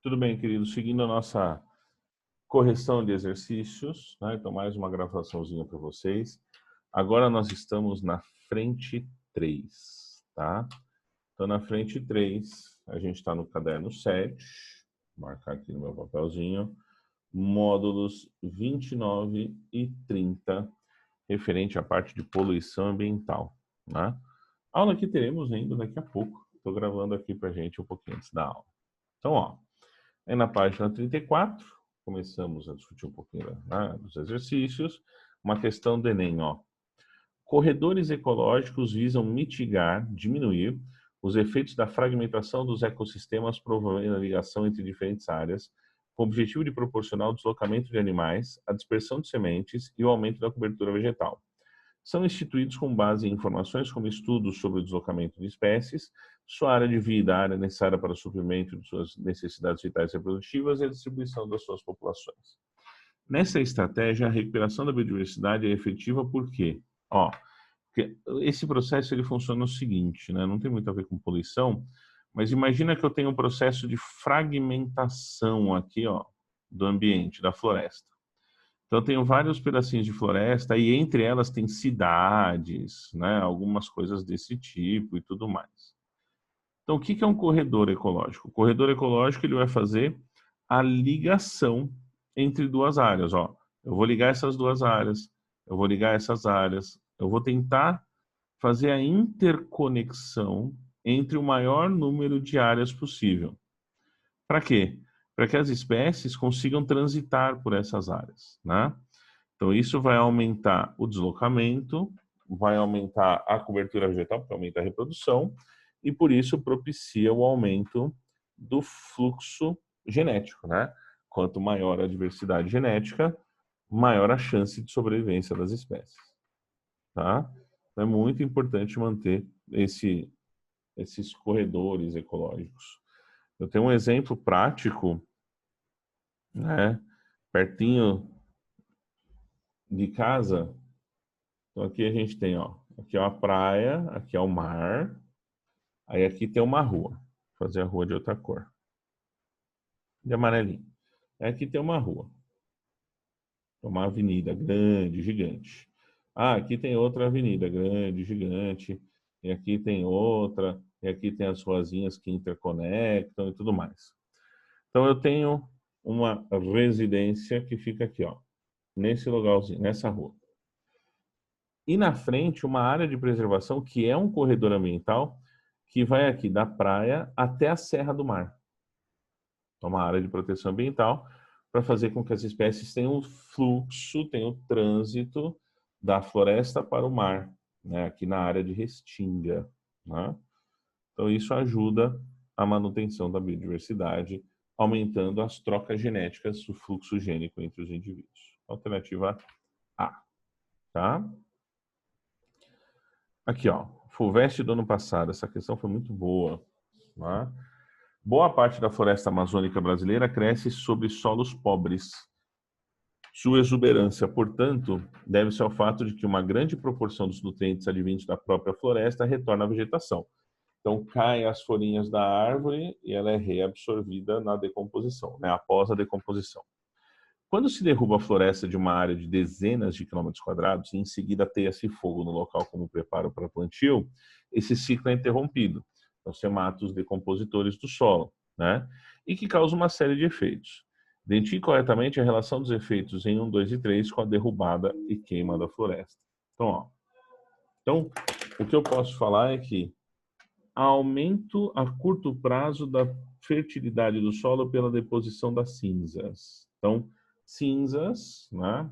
Tudo bem, queridos? Seguindo a nossa correção de exercícios, né? Então, mais uma gravaçãozinha para vocês. Agora nós estamos na frente 3, tá? Então, na frente 3, a gente está no caderno 7, vou marcar aqui no meu papelzinho, módulos 29 e 30, referente à parte de poluição ambiental, né? Aula que teremos ainda daqui a pouco. Estou gravando aqui para a gente um pouquinho antes da aula. Então, ó, aí na página 34, começamos a discutir um pouquinho, né, dos exercícios. Uma questão do Enem, ó. Corredores ecológicos visam mitigar, diminuir os efeitos da fragmentação dos ecossistemas, promovendo a ligação entre diferentes áreas, com o objetivo de proporcionar o deslocamento de animais, a dispersão de sementes e o aumento da cobertura vegetal. São instituídos com base em informações como estudos sobre o deslocamento de espécies, sua área de vida, a área necessária para o suprimento de suas necessidades vitais e reprodutivas e a distribuição das suas populações. Nessa estratégia, a recuperação da biodiversidade é efetiva porque, ó, esse processo ele funciona o seguinte, né? Não tem muito a ver com poluição, mas imagina que eu tenho um processo de fragmentação aqui, ó, do ambiente, da floresta. Então, eu tenho vários pedacinhos de floresta e entre elas tem cidades, né, algumas coisas desse tipo e tudo mais. Então, o que é um corredor ecológico? O corredor ecológico ele vai fazer a ligação entre duas áreas. Ó, eu vou ligar essas duas áreas, eu vou ligar essas áreas, eu vou tentar fazer a interconexão entre o maior número de áreas possível. Para quê? Para que as espécies consigam transitar por essas áreas, né? Então, isso vai aumentar o deslocamento, vai aumentar a cobertura vegetal, porque aumenta a reprodução, e por isso propicia o aumento do fluxo genético, né? Quanto maior a diversidade genética, maior a chance de sobrevivência das espécies, tá? Então, é muito importante manter esses corredores ecológicos. Eu tenho um exemplo prático, né? Pertinho de casa. Então aqui a gente tem, ó, aqui é uma praia, aqui é o mar, aí aqui tem uma rua. Vou fazer a rua de outra cor, de amarelinho. Aí aqui tem uma rua, uma avenida grande, gigante. Ah, aqui tem outra avenida grande, gigante, e aqui tem outra, e aqui tem as ruazinhas que interconectam e tudo mais. Então eu tenho uma residência que fica aqui, ó, nesse lugarzinho, nessa rua. E na frente, uma área de preservação que é um corredor ambiental que vai aqui da praia até a Serra do Mar. Então, uma área de proteção ambiental para fazer com que as espécies tenham o fluxo, tenham o trânsito da floresta para o mar, né? Aqui na área de Restinga, né? Então, isso ajuda a manutenção da biodiversidade, aumentando as trocas genéticas, o fluxo gênico entre os indivíduos. Alternativa A, tá? Aqui, ó, FUVEST do ano passado, essa questão foi muito boa. Né? Boa parte da floresta amazônica brasileira cresce sobre solos pobres. Sua exuberância, portanto, deve-se ao fato de que uma grande proporção dos nutrientes advindos da própria floresta retorna à vegetação. Então, caem as folhinhas da árvore e ela é reabsorvida na decomposição, né? Após a decomposição. Quando se derruba a floresta de uma área de dezenas de quilômetros quadrados e em seguida ateia-se fogo no local como preparo para plantio, esse ciclo é interrompido. Então, você mata os decompositores do solo, né? E que causa uma série de efeitos. Identifique corretamente a relação dos efeitos em 1, 2 e 3 com a derrubada e queima da floresta. Então, ó, então, o que eu posso falar é que aumento a curto prazo da fertilidade do solo pela deposição das cinzas. Então, cinzas, né?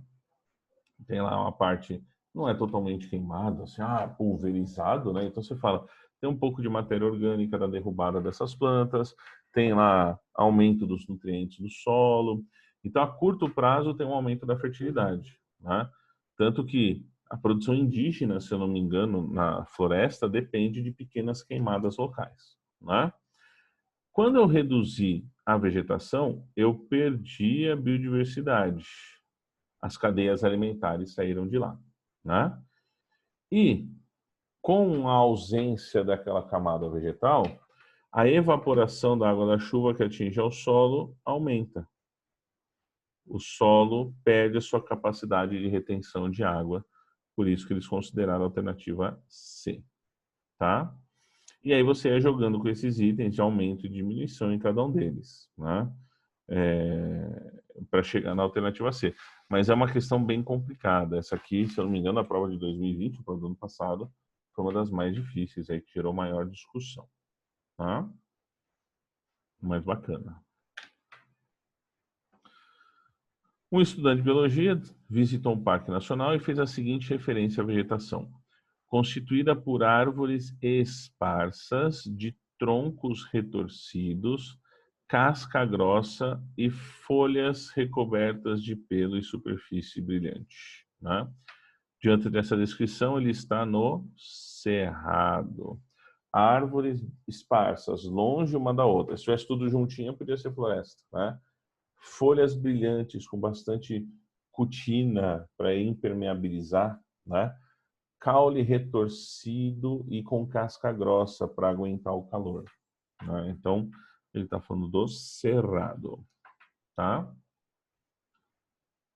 Tem lá uma parte, não é totalmente queimado, assim, pulverizado, né? Então você fala, tem um pouco de matéria orgânica da derrubada dessas plantas, tem lá aumento dos nutrientes do solo. Então, a curto prazo tem um aumento da fertilidade, né? Tanto que a produção indígena, se eu não me engano, na floresta depende de pequenas queimadas locais, né? Quando eu reduzi a vegetação, eu perdi a biodiversidade. As cadeias alimentares saíram de lá, né? E com a ausência daquela camada vegetal, A evaporação da água da chuva que atinge ao solo aumenta. O solo perde a sua capacidade de retenção de água, por isso que eles consideraram a alternativa C, tá? E aí você ia jogando com esses itens de aumento e diminuição em cada um deles, né? Para chegar na alternativa C. Mas é uma questão bem complicada. Essa aqui, se eu não me engano, a prova de 2020, a prova do ano passado, foi uma das mais difíceis, aí que gerou maior discussão, tá? Mais bacana. Um estudante de biologia visitou um parque nacional e fez a seguinte referência à vegetação: constituída por árvores esparsas de troncos retorcidos, casca grossa e folhas recobertas de pelo e superfície brilhante, né? Diante dessa descrição, ele está no cerrado. Árvores esparsas, longe uma da outra. Se tivesse tudo juntinho, podia ser floresta, né? Folhas brilhantes com bastante cutina para impermeabilizar, né? Caule retorcido e com casca grossa para aguentar o calor, né? Então, ele está falando do cerrado, tá?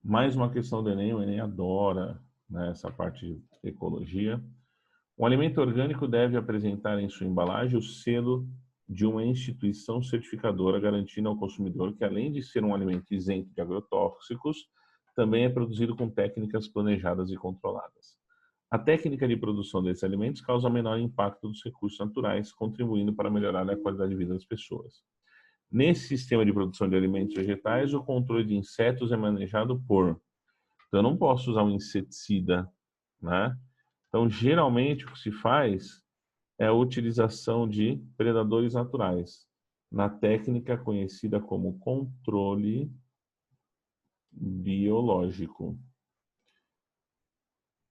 Mais uma questão do Enem, o Enem adora, né, essa parte de ecologia. Um alimento orgânico deve apresentar em sua embalagem o selo de uma instituição certificadora, garantindo ao consumidor que, além de ser um alimento isento de agrotóxicos, também é produzido com técnicas planejadas e controladas. A técnica de produção desses alimentos causa menor impacto dos recursos naturais, contribuindo para melhorar a qualidade de vida das pessoas. Nesse sistema de produção de alimentos vegetais, o controle de insetos é manejado por... Então, eu não posso usar um inseticida, né? Então, geralmente, o que se faz é a utilização de predadores naturais, na técnica conhecida como controle biológico.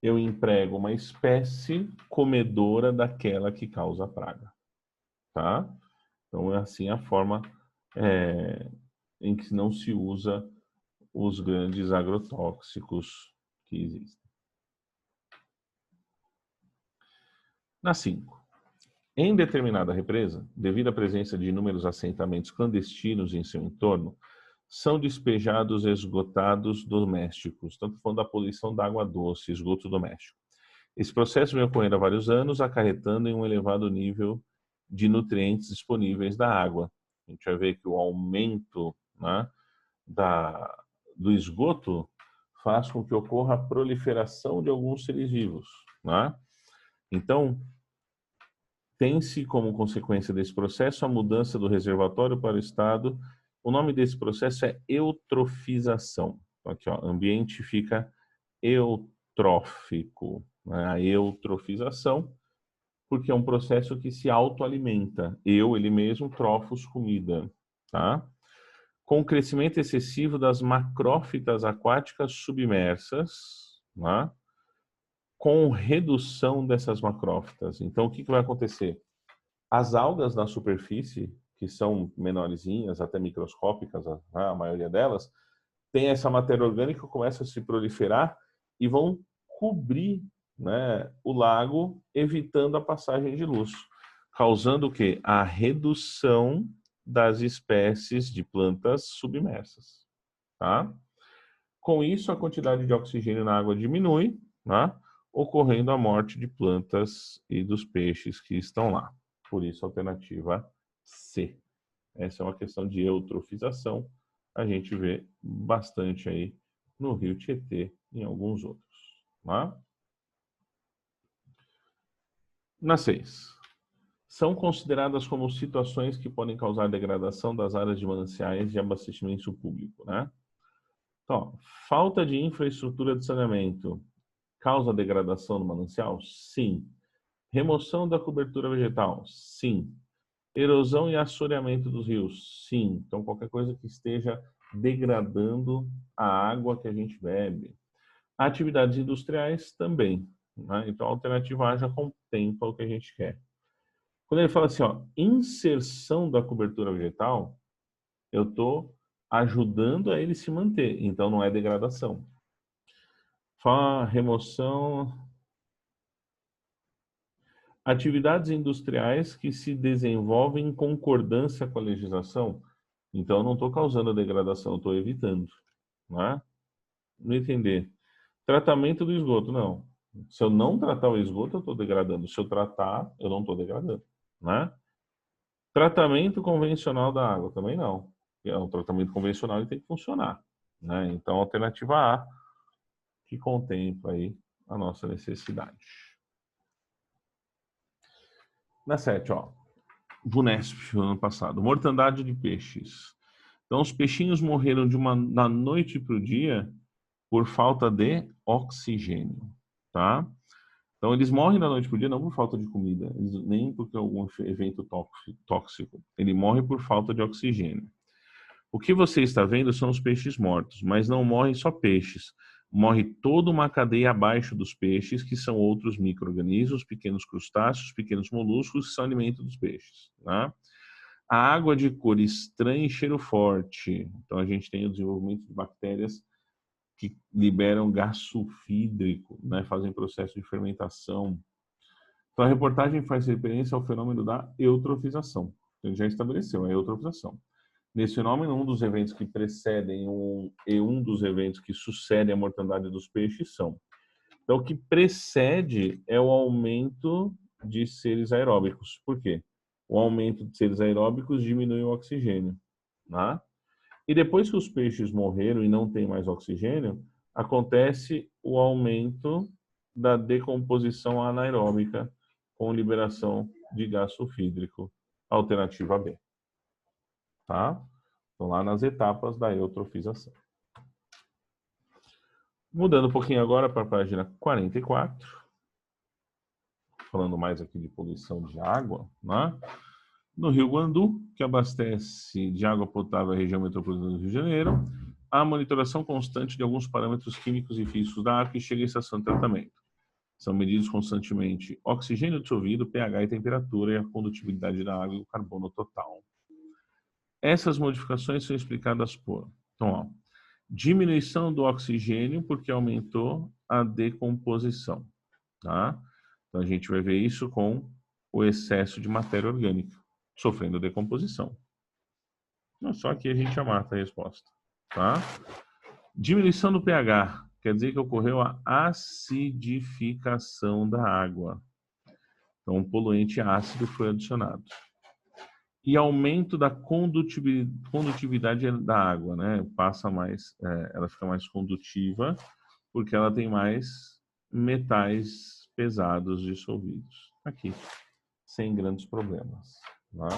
Eu emprego uma espécie comedora daquela que causa praga, tá? Então, é assim a forma em que não se usa os grandes agrotóxicos que existem. Na 5. Em determinada represa, devido à presença de inúmeros assentamentos clandestinos em seu entorno, são despejados esgotados domésticos, estamos falando da poluição da água doce, esgoto doméstico. Esse processo vem ocorrendo há vários anos, acarretando em um elevado nível de nutrientes disponíveis da água. A gente vai ver que o aumento, né, do esgoto faz com que ocorra a proliferação de alguns seres vivos, né? Então, tem-se como consequência desse processo a mudança do reservatório para o estado. O nome desse processo é eutrofização. Então, aqui, ó, ambiente fica eutrófico, né? A eutrofização, porque é um processo que se autoalimenta. Ele mesmo, trofos, comida, tá? Com o crescimento excessivo das macrófitas aquáticas submersas, né? Com redução dessas macrófitas. Então, o que vai acontecer? As algas na superfície, que são menorzinhas, até microscópicas, a maioria delas, tem essa matéria orgânica, começa a se proliferar e vão cobrir, né, o lago, evitando a passagem de luz, causando o quê? A redução das espécies de plantas submersas, tá? Com isso, a quantidade de oxigênio na água diminui, né, ocorrendo a morte de plantas e dos peixes que estão lá. Por isso, a alternativa C. Essa é uma questão de eutrofização. A gente vê bastante aí no Rio Tietê e em alguns outros, tá? Na 6. São consideradas como situações que podem causar degradação das áreas de mananciais de abastecimento público, né? Então, falta de infraestrutura de saneamento causa degradação no manancial? Sim. Remoção da cobertura vegetal? Sim. Erosão e assoreamento dos rios? Sim. Então, qualquer coisa que esteja degradando a água que a gente bebe. Atividades industriais também, né? Então, a alternativa A já contempla o que a gente quer. Quando ele fala assim, ó, inserção da cobertura vegetal, eu estou ajudando a ele se manter, então não é degradação. Fala remoção... Atividades industriais que se desenvolvem em concordância com a legislação. Então, eu não estou causando a degradação, eu estou evitando. Não é? Não entender. Tratamento do esgoto, não. Se eu não tratar o esgoto, eu estou degradando. Se eu tratar, eu não estou degradando. Né? Tratamento convencional da água, também não. É um tratamento convencional e tem que funcionar. Né? Então, alternativa A, que contempla aí a nossa necessidade. Na 7, ó. VUNESP, ano passado. Mortandade de peixes. Então, os peixinhos morreram da noite para o dia por falta de oxigênio, tá? Então, eles morrem da noite para o dia não por falta de comida, nem porque algum evento tóxico. Ele morre por falta de oxigênio. O que você está vendo são os peixes mortos, mas não morrem só peixes. Morre toda uma cadeia abaixo dos peixes, que são outros micro-organismos, pequenos crustáceos, pequenos moluscos, que são alimento dos peixes. Tá? A água de cor estranha e cheiro forte. Então, a gente tem o desenvolvimento de bactérias que liberam gás sulfídrico, né? Fazem processo de fermentação. Então, a reportagem faz referência ao fenômeno da eutrofização. Então, já estabeleceu a eutrofização. Nesse fenômeno, um dos eventos que precedem e um dos eventos que sucedem a mortandade dos peixes são. Então, o que precede é o aumento de seres aeróbicos. Por quê? O aumento de seres aeróbicos diminui o oxigênio. Né? E depois que os peixes morreram e não tem mais oxigênio, acontece o aumento da decomposição anaeróbica com liberação de gás sulfídrico. Alternativa B. Tá? Estão lá nas etapas da eutrofização. Mudando um pouquinho agora para a página 44. Falando mais aqui de poluição de água, né? No Rio Guandu, que abastece de água potável a região metropolitana do Rio de Janeiro, há monitoração constante de alguns parâmetros químicos e físicos da água que chega à estação de tratamento. São medidos constantemente oxigênio dissolvido, pH e temperatura e a condutibilidade da água e o carbono total. Essas modificações são explicadas por, então, ó, diminuição do oxigênio porque aumentou a decomposição, tá? Então a gente vai ver isso com o excesso de matéria orgânica sofrendo decomposição. Não, só aqui a gente já mata a resposta, tá? Diminuição do pH quer dizer que ocorreu a acidificação da água. Então, um poluente ácido foi adicionado. E aumento da condutividade da água, né? Passa mais, ela fica mais condutiva porque ela tem mais metais pesados dissolvidos. Aqui, sem grandes problemas. Tá?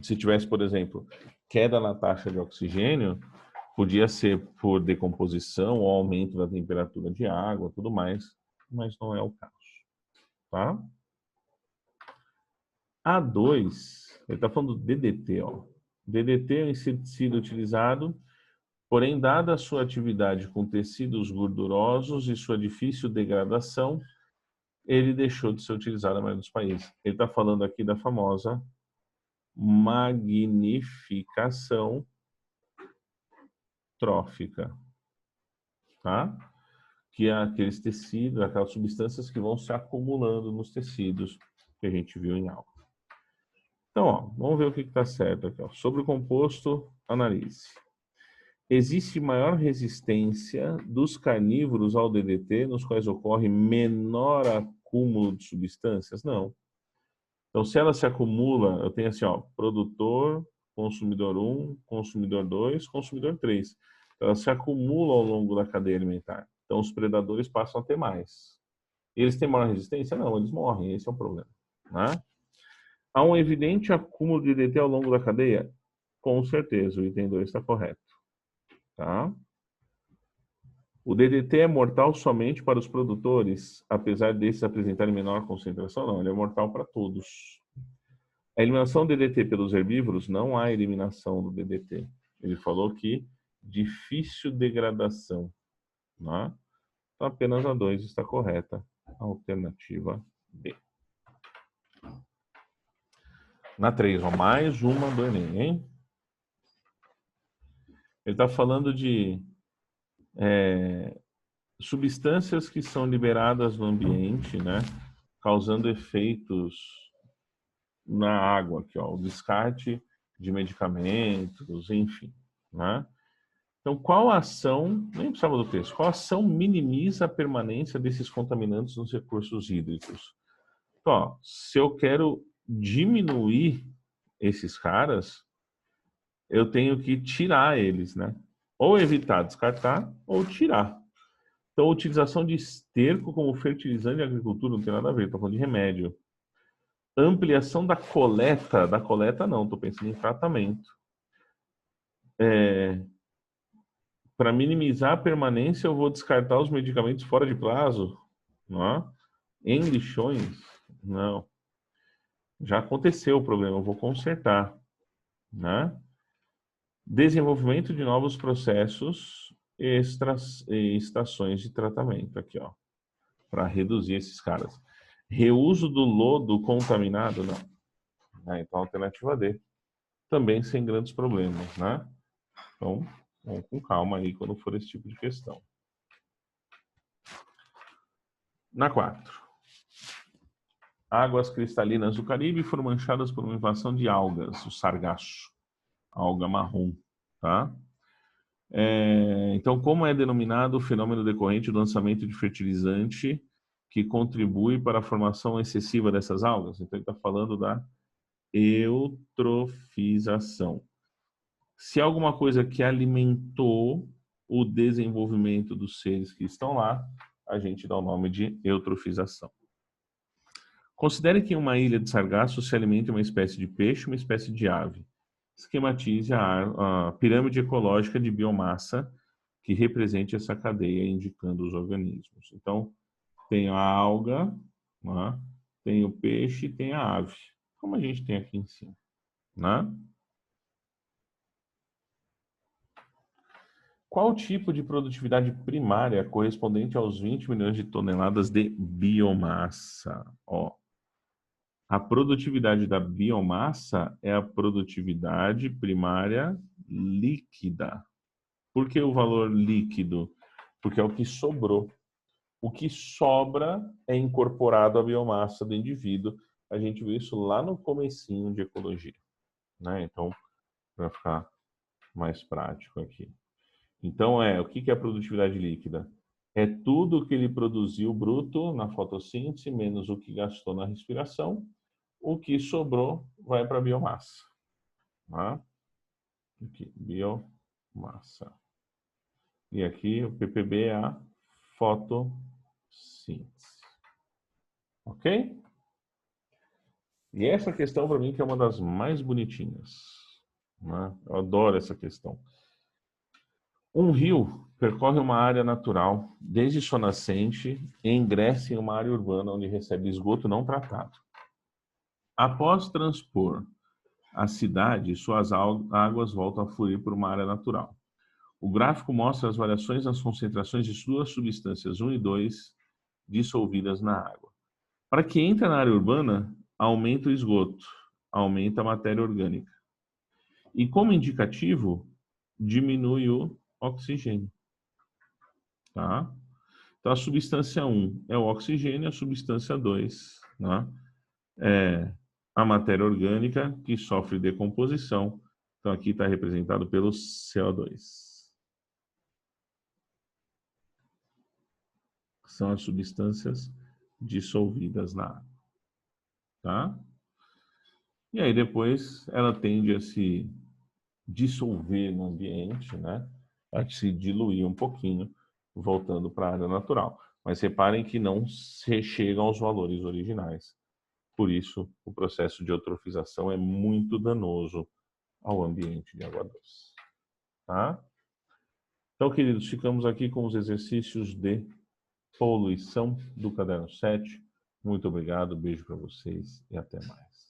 Se tivesse, por exemplo, queda na taxa de oxigênio, podia ser por decomposição ou aumento da temperatura de água, tudo mais, mas não é o caso. Tá? A2, ele está falando do DDT. Ó. DDT é um inseticida utilizado, porém, dada a sua atividade com tecidos gordurosos e sua difícil degradação, ele deixou de ser utilizado na maioria dos países. Ele está falando aqui da famosa magnificação trófica, tá? Que é aqueles tecidos, aquelas substâncias que vão se acumulando nos tecidos que a gente viu em aula. Então, ó, vamos ver o que está certo aqui. Ó. Sobre o composto, analise. Existe maior resistência dos carnívoros ao DDT, nos quais ocorre menor acúmulo de substâncias? Não. Então, se ela se acumula, eu tenho assim, ó, produtor, consumidor 1, consumidor 2, consumidor 3. Então, ela se acumula ao longo da cadeia alimentar. Então, os predadores passam a ter mais. Eles têm maior resistência? Não, eles morrem. Esse é o problema. Né? Há um evidente acúmulo de DDT ao longo da cadeia? Com certeza, o item 2 está correto. Tá? O DDT é mortal somente para os produtores, apesar desses apresentarem menor concentração? Não, ele é mortal para todos. A eliminação do DDT pelos herbívoros, não há eliminação do DDT. Ele falou que difícil degradação. Né? Então, apenas a 2 está correta. Alternativa B. Na 3, ó, mais uma do Enem, hein? Ele está falando de substâncias que são liberadas no ambiente, né, causando efeitos na água, aqui, ó, o descarte de medicamentos, enfim, né? Então, qual ação, nem precisava do texto, qual ação minimiza a permanência desses contaminantes nos recursos hídricos? Então, ó, se eu quero diminuir esses caras, eu tenho que tirar eles, né? Ou evitar descartar, ou tirar. Então, a utilização de esterco como fertilizante de agricultura não tem nada a ver, estou falando de remédio. Ampliação da coleta não, estou pensando em tratamento. Para minimizar a permanência, eu vou descartar os medicamentos fora de prazo, não é? Em lixões, não. Já aconteceu o problema, eu vou consertar, né? Desenvolvimento de novos processos e estações de tratamento, aqui, ó, para reduzir esses caras. Reuso do lodo contaminado, não. Então, alternativa D. Também sem grandes problemas, né? Então, vamos com calma aí quando for esse tipo de questão. Na 4. Águas cristalinas do Caribe foram manchadas por uma invasão de algas, o sargaço, alga marrom, tá? Então, como é denominado o fenômeno decorrente do lançamento de fertilizante que contribui para a formação excessiva dessas algas? Então, ele está falando da eutrofização. Se alguma coisa que alimentou o desenvolvimento dos seres que estão lá, a gente dá o nome de eutrofização. Considere que em uma ilha de sargaço se alimenta uma espécie de peixe e uma espécie de ave. Esquematize a pirâmide ecológica de biomassa que represente essa cadeia, indicando os organismos. Então, tem a alga, né? Tem o peixe e tem a ave, como a gente tem aqui em cima, né? Qual tipo de produtividade primária correspondente aos 20 milhões de toneladas de biomassa? Ó, a produtividade da biomassa é a produtividade primária líquida. Por que o valor líquido? Porque é o que sobrou. O que sobra é incorporado à biomassa do indivíduo. A gente viu isso lá no comecinho de ecologia, né? Então, para ficar mais prático aqui. Então, o que é a produtividade líquida? É tudo que ele produziu bruto na fotossíntese, menos o que gastou na respiração. O que sobrou vai para a biomassa. Tá? Aqui, biomassa. E aqui o PPB é a fotossíntese. Ok? E essa questão para mim que é uma das mais bonitinhas. Né? Eu adoro essa questão. Um rio percorre uma área natural desde sua nascente e ingressa em uma área urbana onde recebe esgoto não tratado. Após transpor a cidade, suas águas voltam a fluir por uma área natural. O gráfico mostra as variações nas concentrações de duas substâncias 1 e 2 dissolvidas na água. Para que entre na área urbana, aumenta o esgoto, aumenta a matéria orgânica. E como indicativo, diminui o oxigênio. Tá? Então, a substância 1 é o oxigênio, a substância 2, né, é a matéria orgânica que sofre decomposição. Então, aqui está representado pelo CO2. São as substâncias dissolvidas na água. Tá? E aí, depois, ela tende a se dissolver no ambiente, né, a se diluir um pouquinho, voltando para a área natural. Mas reparem que não se chega aos valores originais. Por isso, o processo de eutrofização é muito danoso ao ambiente de água doce. Tá? Então, queridos, ficamos aqui com os exercícios de poluição do caderno 7. Muito obrigado, beijo para vocês e até mais.